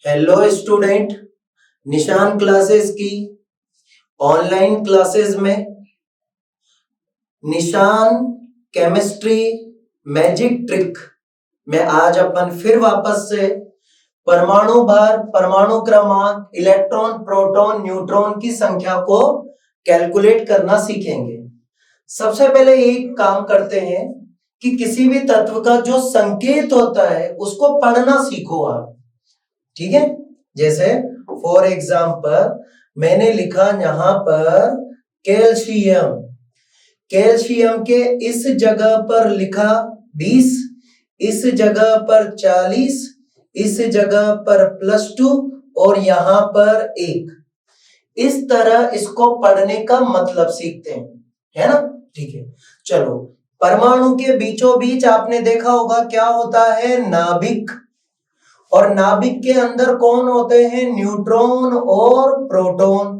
Hello student, निशान classes की online classes में निशान केमिस्ट्री मैजिक ट्रिक में आज अपन फिर वापस से परमाणु भार, परमाणु क्रमांक, इलेक्ट्रॉन, प्रोटॉन, न्यूट्रॉन की संख्या को कैलकुलेट करना सीखेंगे। सबसे पहले एक काम करते हैं कि किसी भी तत्व का जो संकेत होता है उसको पढ़ना सीखो आप। ठीक है, जैसे फॉर एग्जाम्पल मैंने लिखा यहां पर कैल्शियम, कैल्शियम के इस जगह पर लिखा 20, इस जगह पर 40, इस जगह पर +2 और यहां पर 1। इस तरह इसको पढ़ने का मतलब सीखते हैं, है ना। ठीक है, चलो परमाणु के बीचों बीच आपने देखा होगा क्या होता है, नाभिक। और नाभिक के अंदर कौन होते हैं, न्यूट्रॉन और प्रोटॉन।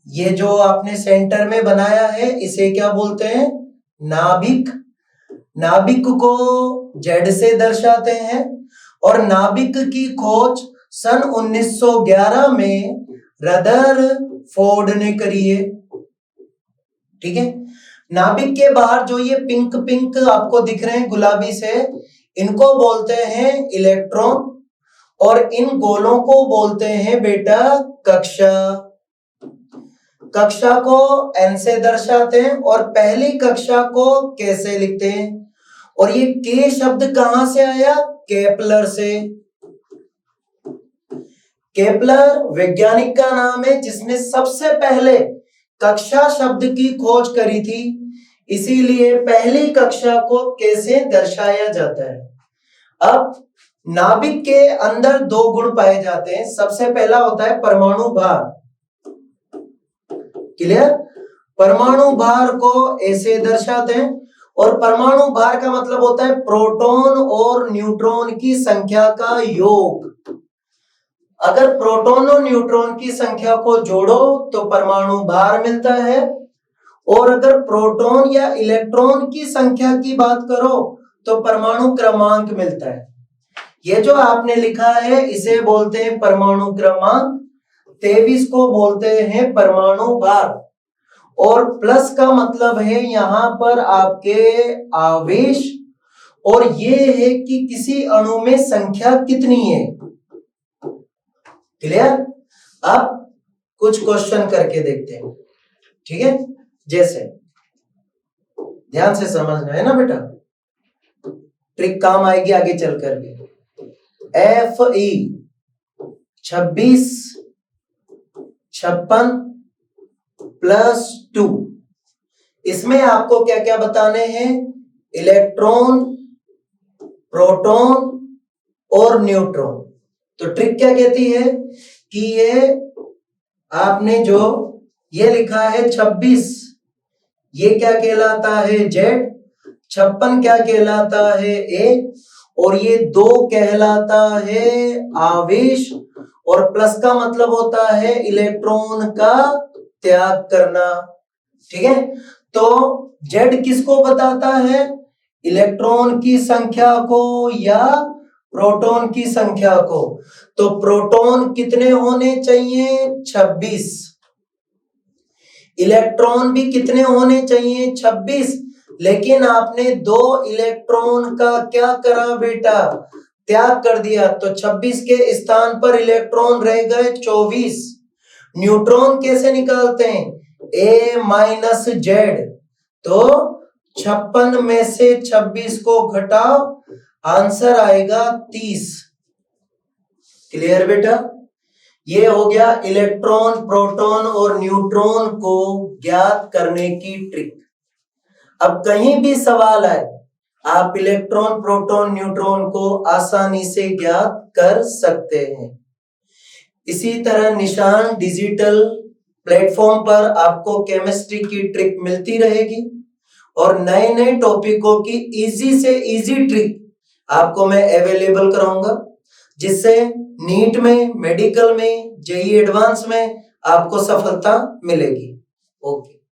ये जो आपने सेंटर में बनाया है इसे क्या बोलते हैं, नाभिक। नाभिक को Z से दर्शाते हैं और नाभिक की खोज सन 1911 में रदरफोर्ड ने करी है। ठीक है, नाभिक के बाहर जो ये पिंक पिंक आपको दिख रहे हैं गुलाबी से, इनको बोलते हैं इलेक्ट्रॉन और इन गोलों को बोलते हैं बेटा कक्षा। कक्षा को N से दर्शाते हैं और पहली कक्षा को कैसे लिखते हैं। और ये के शब्द कहां से आया, केपलर से। केपलर वैज्ञानिक का नाम है जिसने सबसे पहले कक्षा शब्द की खोज करी थी, इसीलिए पहली कक्षा को कैसे दर्शाया जाता है। अब नाभिक के अंदर दो गुण पाए जाते हैं। सबसे पहला होता है परमाणु भार। क्लियर, परमाणु भार को ऐसे दर्शाते हैं और परमाणु भार का मतलब होता है प्रोटॉन और न्यूट्रॉन की संख्या का योग। अगर प्रोटॉन और न्यूट्रॉन की संख्या को जोड़ो तो परमाणु भार मिलता है, और अगर प्रोटॉन या इलेक्ट्रॉन की संख्या की बात करो तो परमाणु क्रमांक मिलता है। ये जो आपने लिखा है इसे बोलते हैं परमाणु क्रमांक, 23 को बोलते हैं परमाणु भार। और प्लस का मतलब है यहां पर आपके आवेश, और ये है कि किसी अणु में संख्या कितनी है। क्लियर, अब कुछ क्वेश्चन करके देखते हैं। ठीक है, जैसे ध्यान से समझना है ना बेटा, ट्रिक काम आएगी आगे चल करके। Fe 26 56 +2, इसमें आपको क्या क्या बताने हैं, इलेक्ट्रॉन, प्रोटॉन और न्यूट्रॉन। तो ट्रिक क्या कहती है कि ये आपने जो ये लिखा है 26, ये क्या कहलाता है Z, 56 क्या कहलाता है A, और ये 2 कहलाता है आवेश, और प्लस का मतलब होता है इलेक्ट्रॉन का त्याग करना। ठीक है, तो Z किसको बताता है, इलेक्ट्रॉन की संख्या को या प्रोटॉन की संख्या को। तो प्रोटॉन कितने होने चाहिए, 26। इलेक्ट्रॉन भी कितने होने चाहिए, 26। लेकिन आपने 2 इलेक्ट्रॉन का क्या करा बेटा, त्याग कर दिया, तो 26 के स्थान पर इलेक्ट्रॉन रह गए 24। न्यूट्रॉन कैसे निकालते हैं, A-Z। तो 56 में से 26 को घटाओ, आंसर आएगा 30। क्लियर बेटा, ये हो गया इलेक्ट्रॉन, प्रोटॉन और न्यूट्रॉन को ज्ञात करने की ट्रिक। अब कहीं भी सवाल आए आप इलेक्ट्रॉन, प्रोटॉन, न्यूट्रॉन को आसानी से ज्ञात कर सकते हैं। इसी तरह निशान डिजिटल प्लेटफॉर्म पर आपको केमिस्ट्री की ट्रिक मिलती रहेगी और नए नए टॉपिकों की इजी से इजी ट्रिक आपको मैं अवेलेबल कराऊंगा, जिससे नीट में, मेडिकल में, जेईई एडवांस में आपको सफलता मिलेगी। ओके।